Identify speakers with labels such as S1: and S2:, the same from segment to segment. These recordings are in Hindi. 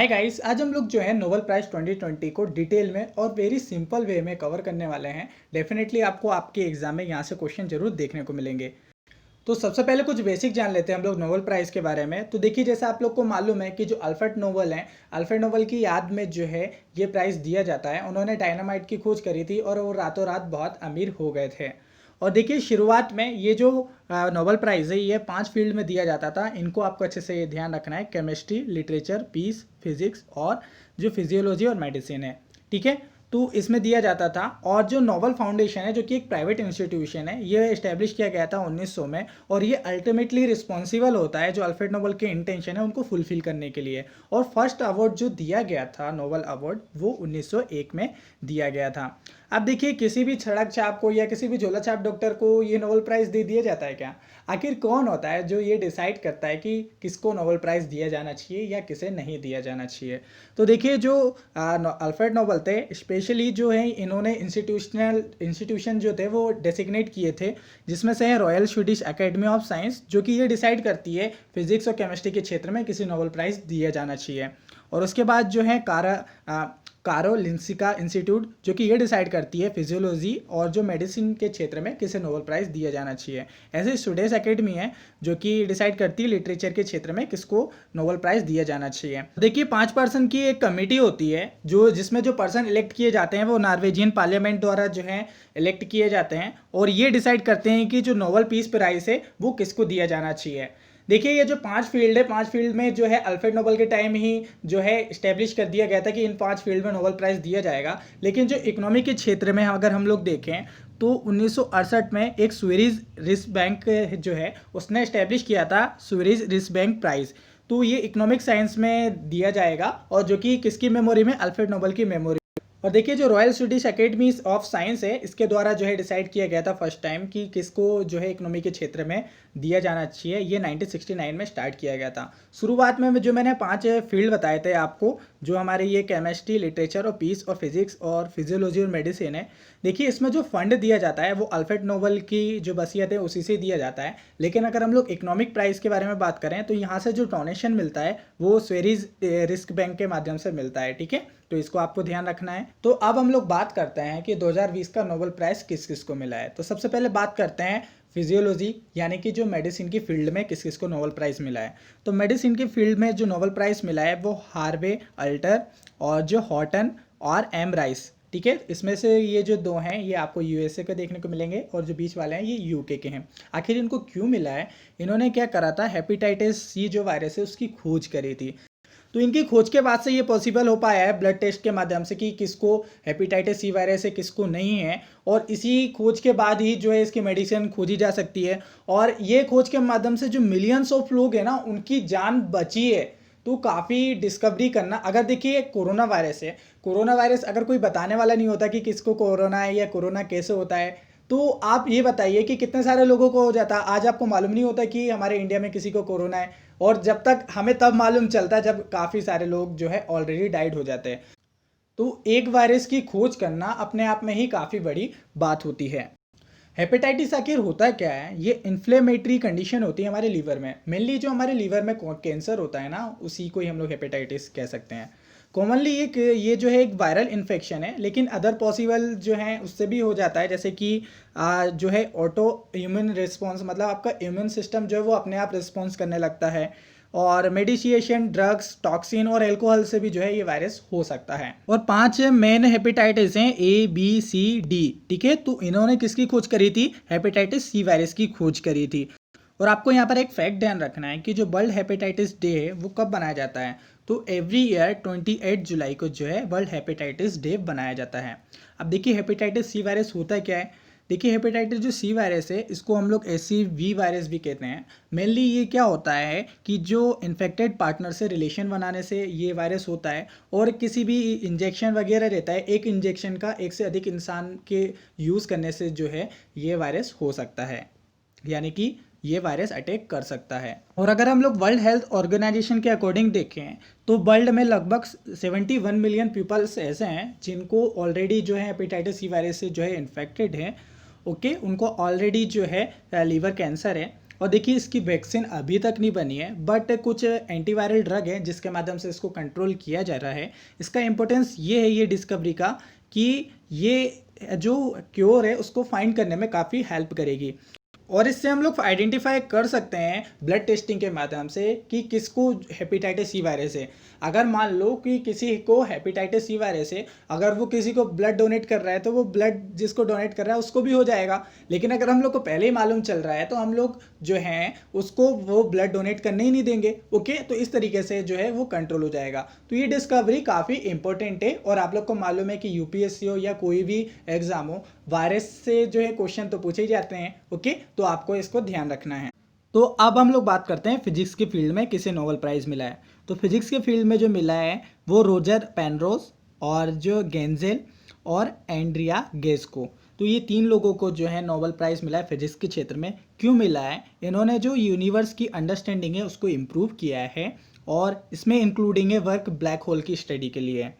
S1: हाय गाइस, आज हम लोग जो है नोबेल प्राइज़ 2020 को डिटेल में और वेरी सिंपल वे में कवर करने वाले हैं। डेफिनेटली आपको आपके एग्जाम में यहाँ से क्वेश्चन जरूर देखने को मिलेंगे। तो सबसे पहले कुछ बेसिक जान लेते हैं हम लोग नोबेल प्राइज़ के बारे में। तो देखिए, जैसे आप लोग को मालूम है कि जो अल्फ्रेड नोबेल हैं, अल्फ्रेड नोबेल की याद में जो है ये प्राइज़ दिया जाता है। उन्होंने डायनामाइट की खोज करी थी और वो रातों रात बहुत अमीर हो गए थे। और देखिए, शुरुआत में ये जो नोबेल प्राइज़ है ये 5 फील्ड में दिया जाता था। इनको आपको अच्छे से ध्यान रखना है: केमिस्ट्री, लिटरेचर, पीस, फिजिक्स और जो फिजियोलॉजी और मेडिसिन है। ठीक है, तो इसमें दिया जाता था। और जो नोबेल फाउंडेशन है, जो कि एक प्राइवेट इंस्टीट्यूशन है, ये इस्टेब्लिश किया गया था 1900 में। और ये अल्टीमेटली रिस्पॉन्सिबल होता है जो अल्फ्रेड नोबेल के इंटेंशन है उनको फुलफिल करने के लिए। और फर्स्ट अवार्ड जो दिया गया था नोबेल अवार्ड, वो 1901 में दिया गया था। अब देखिए, किसी भी सड़क छाप को या किसी भी झोला छाप डॉक्टर को ये नोबेल प्राइज़ दे दिया जाता है क्या? आखिर कौन होता है जो ये डिसाइड करता है कि किसको नोबेल प्राइज़ दिया जाना चाहिए या किसे नहीं दिया जाना चाहिए? तो देखिए, जो अल्फ्रेड नोबेल थे, स्पेशली जो है इन्होंने इंस्टीट्यूशन जो थे वो डेसिग्नेट किए थे, जिसमें से है royal Swedish academy of science, जो कि ये डिसाइड करती है फिजिक्स और केमिस्ट्री के क्षेत्र में किसी नोबेल प्राइज़ दिया जाना चाहिए। और उसके बाद जो है कारोलिंस्का इंस्टीट्यूट, जो कि ये डिसाइड करती है फिजियोलॉजी और जो मेडिसिन के क्षेत्र में किसे नोबेल प्राइज़ दिया जाना चाहिए। ऐसे स्टूडेंट्स एकेडमी है जो कि डिसाइड करती है लिटरेचर के क्षेत्र में किसको नोबेल प्राइज़ दिया जाना चाहिए। देखिए, 5 पर्सन की एक कमेटी होती है जिसमें जो पर्सन इलेक्ट किए जाते हैं वो नॉर्वेजियन पार्लियामेंट द्वारा जो है इलेक्ट किए जाते हैं। और ये डिसाइड करते हैं कि जो नोबेल पीस प्राइज़ है वो किसको दिया जाना चाहिए। देखिए, ये जो 5 फील्ड है, 5 फील्ड में जो है अल्फ्रेड नोबेल के टाइम ही जो है इस्टेब्लिश कर दिया गया था कि इन 5 फील्ड में नोबेल प्राइज़ दिया जाएगा। लेकिन जो इकोनॉमी के क्षेत्र में अगर हम लोग देखें तो 1968 में एक स्वीडिश रिस बैंक जो है उसने इस्टेब्लिश किया था स्वीडिश रिस बैंक प्राइज़। तो ये इकोनॉमिक साइंस में दिया जाएगा और जो कि किसकी मेमोरी में? अल्फ्रेड नोबेल की मेमोरी। और देखिए, जो royal Swedish academy of science है, इसके द्वारा जो है डिसाइड किया गया था फर्स्ट टाइम कि किसको जो है इकोनॉमी के क्षेत्र में दिया जाना चाहिए। ये 1969 में स्टार्ट किया गया था। शुरुआत में जो मैंने 5 फील्ड बताए थे आपको, जो हमारे ये केमिस्ट्री, लिटरेचर और पीस और फिजिक्स और फिजियोलॉजी और मेडिसिन है। देखिए, इसमें जो फंड दिया जाता है वो अल्फ्रेड नोबेल की जो वसीयत है उसी से दिया जाता है। लेकिन अगर हम लोग इकोनॉमिक प्राइज़ के बारे में बात करें तो यहाँ से जो डोनेशन मिलता है वो स्वीडिश रिस्क बैंक के माध्यम से मिलता है। ठीक है, तो इसको आपको ध्यान रखना है। तो अब हम लोग बात करते हैं कि 2020 का नोबेल प्राइज़ किस किस को मिला है। तो सबसे पहले बात करते हैं फिजियोलॉजी, यानी कि जो मेडिसिन की फील्ड में किस किस को नोबेल प्राइज़ मिला है। तो मेडिसिन की फील्ड में जो नोबेल प्राइज़ मिला है वो हार्वे अल्टर और जो हॉटन और एम राइस। ठीक है, इसमें से ये जो 2 हैं ये आपको यूएसए के देखने को मिलेंगे और जो बीच वाले हैं ये यूके के हैं। आखिर इनको क्यों मिला है? इन्होंने क्या करा था, हेपेटाइटिस सी जो वायरस है उसकी खोज करी थी। तो इनकी खोज के बाद से ये पॉसिबल हो पाया है ब्लड टेस्ट के माध्यम से कि किसको हेपेटाइटिस सी वायरस है, किसको नहीं है। और इसी खोज के बाद ही जो है इसकी मेडिसिन खोजी जा सकती है। और ये खोज के माध्यम से जो मिलियंस ऑफ लोग हैं ना, उनकी जान बची है। तो काफ़ी डिस्कवरी करना, अगर देखिए कोरोना वायरस है, कोरोना वायरस अगर कोई बताने वाला नहीं होता कि किसको कोरोना है या कोरोना कैसे होता है, तो आप ये बताइए कि कितने सारे लोगों को हो जाता। आज आपको मालूम नहीं होता कि हमारे इंडिया में किसी को कोरोना है। और जब तक हमें तब मालूम चलता है जब काफ़ी सारे लोग जो है ऑलरेडी डाइड हो जाते हैं। तो एक वायरस की खोज करना अपने आप में ही काफ़ी बड़ी बात होती है। हेपेटाइटिस आखिर होता क्या है? ये इन्फ्लेमेटरी कंडीशन होती है हमारे लीवर में। मेनली जो हमारे लीवर में कैंसर होता है ना, उसी को ही हम लोग हेपेटाइटिस कह सकते हैं। कॉमनली ये जो है एक वायरल इन्फेक्शन है, लेकिन अदर पॉसिबल जो है उससे भी हो जाता है, जैसे कि जो है ऑटो इम्यून रिस्पॉन्स, मतलब आपका इम्यून सिस्टम जो है वो अपने आप रिस्पॉन्स करने लगता है। और मेडिसिएशन, ड्रग्स, टॉक्सिन और एल्कोहल से भी जो है ये वायरस हो सकता है। और 5 मेन हेपेटाइटिस हैं, ए बी सी डी। ठीक है, तो इन्होंने किसकी खोज करी थी? हेपेटाइटिस सी वायरस की खोज करी थी। और आपको यहाँ पर एक फैक्ट ध्यान रखना है कि जो वर्ल्ड हेपेटाइटिस डे है वो कब बनाया जाता है। तो एवरी ईयर 28 जुलाई को जो है वर्ल्ड हेपेटाइटिस डे बनाया जाता है। अब देखिए, हेपेटाइटिस सी वायरस होता क्या है। देखिए, हेपेटाइटिस जो सी वायरस है इसको हम लोग HCV वायरस भी कहते हैं। मेनली ये क्या होता है कि जो इन्फेक्टेड पार्टनर से रिलेशन बनाने से ये वायरस होता है। और किसी भी इंजेक्शन वगैरह रहता है, एक इंजेक्शन का एक से अधिक इंसान के यूज़ करने से जो है ये वायरस हो सकता है, यानी कि ये वायरस अटैक कर सकता है। और अगर हम लोग वर्ल्ड हेल्थ ऑर्गेनाइजेशन के अकॉर्डिंग देखें तो वर्ल्ड में लगभग 71 मिलियन पीपल्स ऐसे हैं जिनको ऑलरेडी जो है हेपेटाइटिस सी वायरस से जो है इन्फेक्टेड हैं। ओके, उनको ऑलरेडी जो है लीवर कैंसर है। और देखिए इसकी वैक्सीन अभी तक नहीं बनी है, बट कुछ एंटीवायरल ड्रग है जिसके माध्यम से इसको कंट्रोल किया जा रहा है। इसका इम्पोर्टेंस ये है ये डिस्कवरी का कि ये जो क्योर है उसको फाइंड करने में काफ़ी हेल्प करेगी। और इससे हम लोग आइडेंटिफाई कर सकते हैं ब्लड टेस्टिंग के माध्यम से कि किसको हेपेटाइटिस सी वायरस है। अगर मान लो कि किसी को हेपेटाइटिस सी वायरस है, अगर वो किसी को ब्लड डोनेट कर रहा है तो वो ब्लड जिसको डोनेट कर रहा है उसको भी हो जाएगा। लेकिन अगर हम लोग को पहले ही मालूम चल रहा है तो हम लोग जो हैं उसको वो ब्लड डोनेट करने ही नहीं देंगे। ओके, तो इस तरीके से जो है वो कंट्रोल हो जाएगा। तो ये डिस्कवरी काफ़ी इंपॉर्टेंट है। और आप लोग को मालूम है कि यूपीएससी हो या कोई भी एग्जाम हो, वायरस से जो है क्वेश्चन तो पूछे ही जाते हैं। ओके, तो आपको इसको ध्यान रखना है। तो अब हम लोग बात करते हैं फिजिक्स की फील्ड में किसे नोबेल प्राइज़ मिला है। तो फिजिक्स के फील्ड में जो मिला है वो रोजर पेनरोज और जो गेंजेल और एंड्रिया गेस्को। तो ये 3 लोगों को जो है नोबेल प्राइज़ मिला है फिजिक्स के क्षेत्र में। क्यों मिला है? इन्होंने जो यूनिवर्स की अंडरस्टैंडिंग है उसको इम्प्रूव किया है, और इसमें इंक्लूडिंग है वर्क ब्लैक होल की स्टडी के लिए।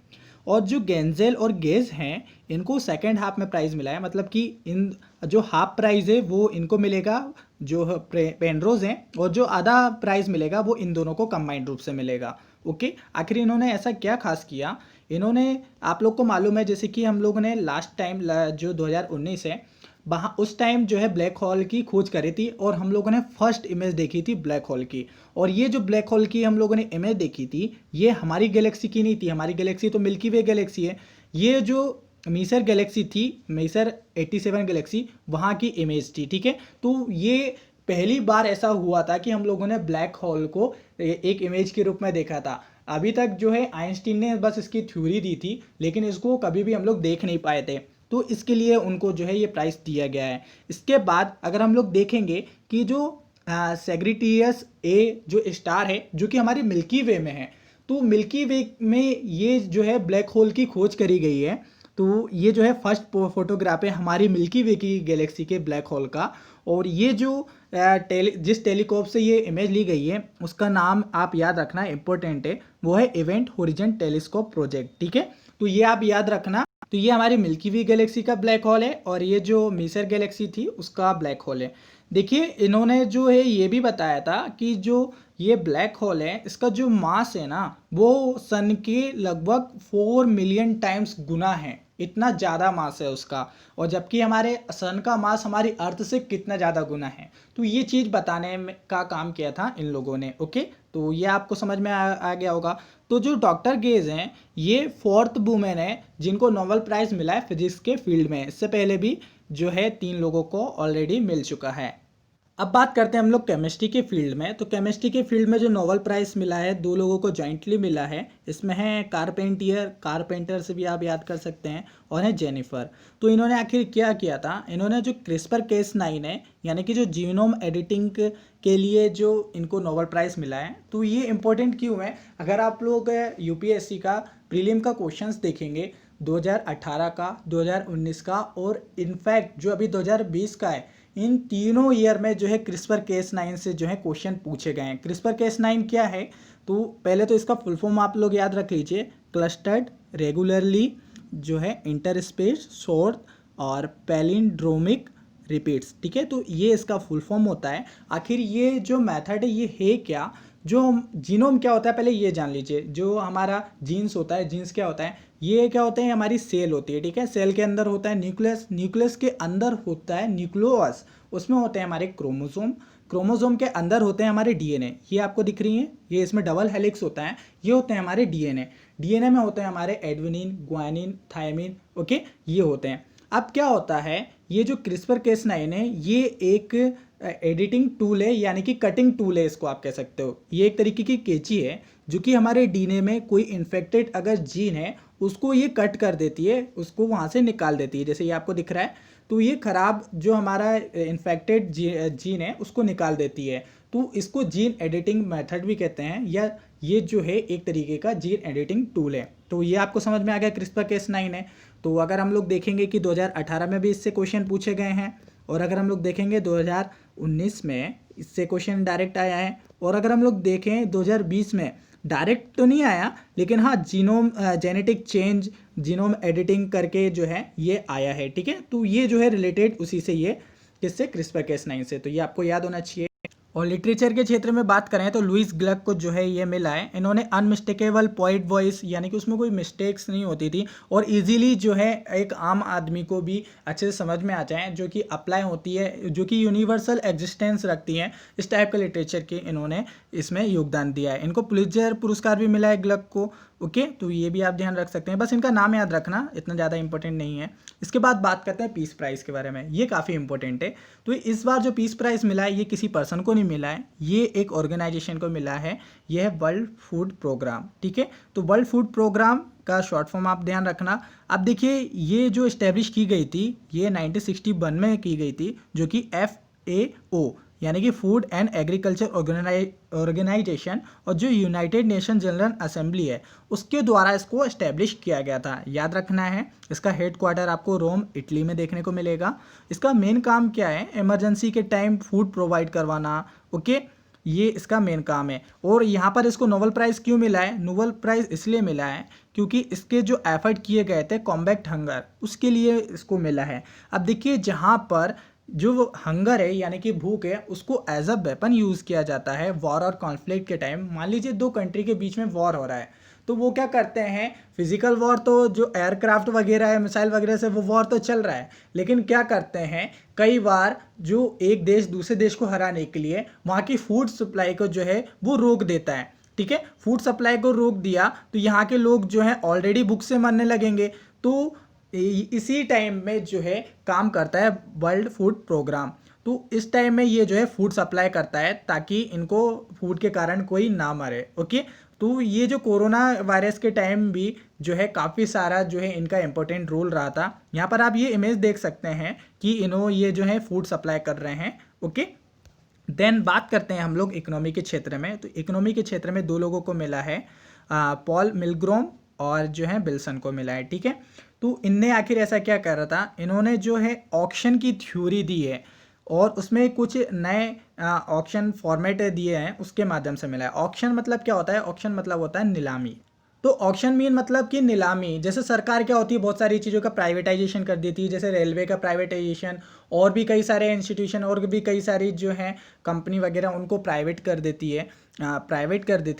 S1: और जो गेंजेल और गेज हैं इनको सेकेंड हाफ में प्राइज़ मिला है, मतलब कि इन जो हाफ प्राइज़ है वो इनको मिलेगा जो पेनरोज हैं, और जो आधा प्राइज़ मिलेगा वो इन दोनों को कंबाइंड रूप से मिलेगा। ओके, आखिर इन्होंने ऐसा क्या खास किया? इन्होंने, आप लोग को मालूम है जैसे कि हम लोगों ने लास्ट टाइम जो 2019 है वहाँ उस टाइम जो है ब्लैक होल की खोज करी थी, और हम लोगों ने फर्स्ट इमेज देखी थी ब्लैक होल की। और ये जो ब्लैक होल की हम लोगों ने इमेज देखी थी ये हमारी गैलेक्सी की नहीं थी। हमारी गैलेक्सी तो मिल्की वे गैलेक्सी है। ये जो मीसर गैलेक्सी थी, मीसर 87 गैलेक्सी, वहाँ की इमेज थी। ठीक है, तो ये पहली बार ऐसा हुआ था कि हम लोगों ने ब्लैक होल को एक इमेज के रूप में देखा था। अभी तक जो है आइंस्टीन ने बस इसकी थ्योरी दी थी, लेकिन इसको कभी भी हम लोग देख नहीं पाए थे। तो इसके लिए उनको जो है ये प्राइज़ दिया गया है। इसके बाद अगर हम लोग देखेंगे कि जो सेग्रीटियस ए जो स्टार है जो कि हमारी मिल्की वे में है, तो मिल्की वे में ये जो है ब्लैक होल की खोज करी गई है। तो ये जो है फर्स्ट फोटोग्राफ है हमारी मिल्की वे की गैलेक्सी के ब्लैक होल का। और ये जो जिस टेलीस्कोप से ये इमेज ली गई है उसका नाम आप याद रखना, इंपॉर्टेंट है, वो है इवेंट होरिजन टेलीस्कोप प्रोजेक्ट। ठीक है, तो ये आप याद रखना। तो ये हमारी मिल्की वे गैलेक्सी का ब्लैक होल है, और ये जो मीसर गैलेक्सी थी उसका ब्लैक होल है। देखिए इन्होंने जो है ये भी बताया था कि जो ये ब्लैक होल है इसका जो मास है ना वो सन के लगभग 4 मिलियन टाइम्स गुना है। इतना ज़्यादा मास है उसका, और जबकि हमारे सन का मास हमारी अर्थ से कितना ज़्यादा गुना है। तो ये चीज़ बताने का काम किया था इन लोगों ने। ओके, तो ये आपको समझ में आ गया होगा। तो जो डॉक्टर गेज हैं ये 4th वुमेन है जिनको नोबेल प्राइज़ मिला है फिजिक्स के फील्ड में। इससे पहले भी जो है 3 लोगों को ऑलरेडी मिल चुका है। अब बात करते हैं हम लोग केमिस्ट्री के फील्ड में। तो केमिस्ट्री के फील्ड में जो नोबेल प्राइज़ मिला है 2 लोगों को जॉइंटली मिला है। इसमें है कारपेंटर से भी आप याद कर सकते हैं, और है जेनिफर। तो इन्होंने आखिर क्या किया था? इन्होंने जो CRISPR-Cas9 है यानी कि जो जीनोम एडिटिंग के लिए जो इनको नोबेल प्राइज़ मिला है। तो ये इंपॉर्टेंट क्यों है? अगर आप लोग यूपीएससी का प्रीलिम का क्वेश्चंस देखेंगे 2018 का, 2019 का, और इनफैक्ट जो अभी 2020 का है, इन तीनों ईयर में जो है CRISPR-Cas9 से जो है क्वेश्चन पूछे गए हैं। CRISPR-Cas9 क्या है? तो पहले तो इसका फुल फॉर्म आप लोग याद रख लीजिए, क्लस्टर्ड रेगुलरली जो है इंटरस्पेस शॉर्ट और पैलिंड्रोमिक रिपीट्स। ठीक है, तो ये इसका फुल फॉर्म होता है। आखिर ये जो मेथड है ये है क्या? जो जीनोम क्या होता है पहले ये जान लीजिए। जो हमारा जीन्स होता है, जीन्स क्या होता है? ये क्या होते हैं? हमारी सेल होती है। ठीक है, सेल के अंदर होता है न्यूक्लियस, न्यूक्लियस के अंदर होता है न्यूक्लियस, उसमें होते हैं हमारे क्रोमोसोम, क्रोमोसोम के अंदर होते हैं हमारे डीएनए। ये आपको दिख रही हैं, ये इसमें डबल हेलिक्स होता है, ये होते हैं हमारे डीएनए। डीएनए में होते हैं हमारे एडेनिन, ग्वानिन, थायमिन। ओके, ये होते हैं। अब क्या होता है, ये जो CRISPR-Cas9 है ये एक एडिटिंग टूल है, यानी कि कटिंग टूल है, इसको आप कह सकते हो। ये एक तरीके की कैंची है जो कि हमारे डीएनए में कोई इन्फेक्टेड अगर जीन है उसको ये कट कर देती है, उसको वहाँ से निकाल देती है। जैसे ये आपको दिख रहा है, तो ये खराब जो हमारा इन्फेक्टेड जीन है उसको निकाल देती है। तो इसको जीन एडिटिंग मेथड भी कहते हैं, या ये जो है एक तरीके का जीन एडिटिंग टूल है। तो ये आपको समझ में आ गया CRISPR-Cas9 है। तो अगर हम लोग देखेंगे कि 2018 में भी इससे क्वेश्चन पूछे गए हैं, और अगर हम लोग देखेंगे 2019 में इससे क्वेश्चन डायरेक्ट आया है, और अगर हम लोग देखें 2020 में डायरेक्ट तो नहीं आया, लेकिन हाँ genome genetic change, genome editing करके जो है ये आया है। ठीक है, तो ये जो है रिलेटेड उसी से, ये किससे? CRISPR-Cas9 से। तो ये आपको याद होना चाहिए। और लिटरेचर के क्षेत्र में बात करें तो लुइस ग्लक को जो है ये मिला है, इन्होंने अनमिस्टेकेबल पोइट वॉइस, यानी कि उसमें कोई मिस्टेक्स नहीं होती थी और इजीली जो है एक आम आदमी को भी अच्छे से समझ में आ जाए, जो कि अप्लाई होती है, जो कि यूनिवर्सल एग्जिस्टेंस रखती हैं, इस टाइप का लिटरेचर के इन्होंने इसमें योगदान दिया है। इनको पुलित्जर पुरस्कार भी मिला है ग्लक को। ओके, तो ये भी आप ध्यान रख सकते हैं, बस इनका नाम याद रखना, इतना ज़्यादा इंपॉर्टेंट नहीं है। इसके बाद बात करते हैं पीस प्राइज़ के बारे में, ये काफ़ी इंपॉर्टेंट है। तो इस बार जो पीस प्राइज़ मिला है ये किसी पर्सन को नहीं मिला है, ये एक ऑर्गेनाइजेशन को मिला है, ये है वर्ल्ड फूड प्रोग्राम। ठीक है, तो वर्ल्ड फूड प्रोग्राम का शॉर्ट फॉर्म आप ध्यान रखना। अब देखिए ये जो इस्टेब्लिश की गई थी ये 1961 में की गई थी, जो कि FAO यानी कि फूड एंड एग्रीकल्चर ऑर्गेनाइजेशन और जो यूनाइटेड नेशन जनरल असेंबली है उसके द्वारा इसको इस्टेब्लिश किया गया था, याद रखना है। इसका हेड क्वार्टर आपको रोम इटली में देखने को मिलेगा। इसका मेन काम क्या है, इमरजेंसी के टाइम फूड प्रोवाइड करवाना। ओके, ये इसका मेन काम है। और यहाँ पर इसको नोबेल प्राइज़ क्यों मिला है, नोबेल प्राइज़ इसलिए मिला है क्योंकि इसके जो एफर्ट किए गए थे कॉम्बैट हंगर, उसके लिए इसको मिला है। अब देखिए जहाँ पर जो हंगर है यानी कि भूख है उसको एज अ वेपन यूज़ किया जाता है वॉर और कॉन्फ्लिक्ट के टाइम। मान लीजिए दो कंट्री के बीच में वॉर हो रहा है तो वो क्या करते हैं, फिजिकल वॉर तो जो एयरक्राफ्ट वगैरह है, मिसाइल वगैरह से वो वॉर तो चल रहा है, लेकिन क्या करते हैं कई बार जो एक देश दूसरे देश को हराने के लिए वहाँ की फूड सप्लाई को जो है वो रोक देता है। ठीक है, फूड सप्लाई को रोक दिया तो यहाँ के लोग जो है ऑलरेडी भूख से मरने लगेंगे। तो इसी टाइम में जो है काम करता है वर्ल्ड फूड प्रोग्राम। तो इस टाइम में ये जो है फूड सप्लाई करता है ताकि इनको फूड के कारण कोई ना मरे। ओके, तो ये जो कोरोना वायरस के टाइम भी जो है काफ़ी सारा जो है इनका इम्पोर्टेंट रोल रहा था। यहाँ पर आप ये इमेज देख सकते हैं कि ये जो है फूड सप्लाई कर रहे हैं। ओके, देन बात करते हैं हम लोग इकोनॉमी के क्षेत्र में। तो इकोनॉमी के क्षेत्र में दो लोगों को मिला है, पॉल मिलग्रोम और जो है बिल्सन को मिला है। ठीक है, तो इनने आखिर ऐसा क्या कर रहा था, इन्होंने जो है ऑक्शन की थ्योरी दी है और उसमें कुछ नए ऑक्शन फॉर्मेट दिए हैं, उसके माध्यम से मिला है। ऑक्शन मतलब क्या होता है, ऑक्शन मतलब होता है नीलामी। तो ऑक्शन मीन मतलब कि नीलामी, जैसे सरकार क्या होती है बहुत सारी चीज़ों का प्राइवेटाइजेशन कर देती है, जैसे रेलवे का प्राइवेटाइजेशन और भी कई सारे इंस्टीट्यूशन और भी कई सारी जो हैं कंपनी वगैरह उनको प्राइवेट कर देती है,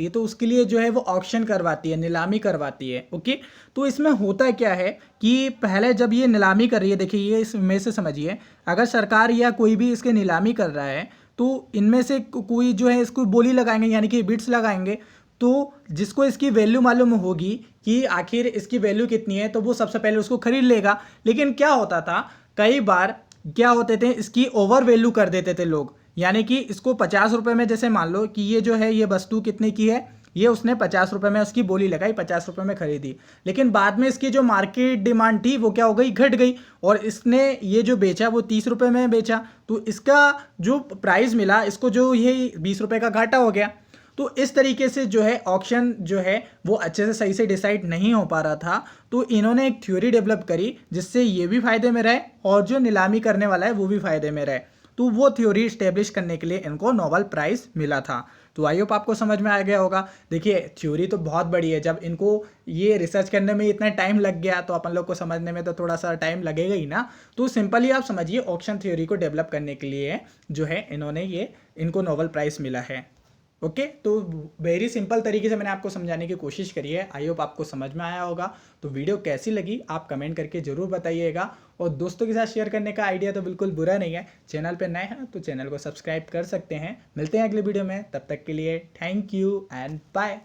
S1: तो उसके लिए जो है वो ऑक्शन करवाती है, नीलामी करवाती है। ओके, तो इसमें होता क्या है कि पहले जब ये नीलामी कर रही है, देखिए ये इसमें से समझिए, अगर सरकार या कोई भी इसके नीलामी कर रहा है तो इनमें से कोई जो है इसको बोली लगाएंगे यानी कि बिड्स लगाएंगे, तो जिसको इसकी वैल्यू मालूम होगी कि आखिर इसकी वैल्यू कितनी है तो वो सबसे पहले उसको खरीद लेगा। लेकिन क्या होता था, कई बार क्या होते थे, इसकी ओवर वैल्यू कर देते थे लोग, यानी कि इसको 50 रुपये में, जैसे मान लो कि ये जो है ये वस्तु कितने की है, ये उसने 50 रुपये में उसकी बोली लगाई, 50 रुपये में खरीदी, लेकिन बाद में इसकी जो मार्केट डिमांड थी वो क्या हो गई, घट गई, और इसने ये जो बेचा वो 30 रुपये में बेचा, तो इसका जो प्राइस मिला इसको जो ये 20 रुपये का घाटा हो गया। तो इस तरीके से जो है ऑक्शन जो है वो अच्छे से सही से डिसाइड नहीं हो पा रहा था। तो इन्होंने एक थ्योरी डेवलप करी जिससे ये भी फायदे में रहे और जो नीलामी करने वाला है वो भी फायदे में रहे। तो वो थ्योरी स्टेब्लिश करने के लिए इनको नोबेल प्राइज़ मिला था। तो आई होप आपको समझ में आ गया होगा। देखिए थ्योरी तो बहुत बड़ी है, जब इनको ये रिसर्च करने में इतना टाइम लग गया तो अपन लोग को समझने में तो थोड़ा सा टाइम लगेगा ही ना। तो सिंपली आप समझिए ऑक्शन थ्योरी को डेवलप करने के लिए जो है इनको नोबेल प्राइज़ मिला है। ओके, तो वेरी सिंपल तरीके से मैंने आपको समझाने की कोशिश करी है। आई होप आपको समझ में आया होगा। तो वीडियो कैसी लगी आप कमेंट करके ज़रूर बताइएगा, और दोस्तों के साथ शेयर करने का आइडिया तो बिल्कुल बुरा नहीं है। चैनल पे नए हैं तो चैनल को सब्सक्राइब कर सकते हैं। मिलते हैं अगले वीडियो में, तब तक के लिए थैंक यू एंड बाय।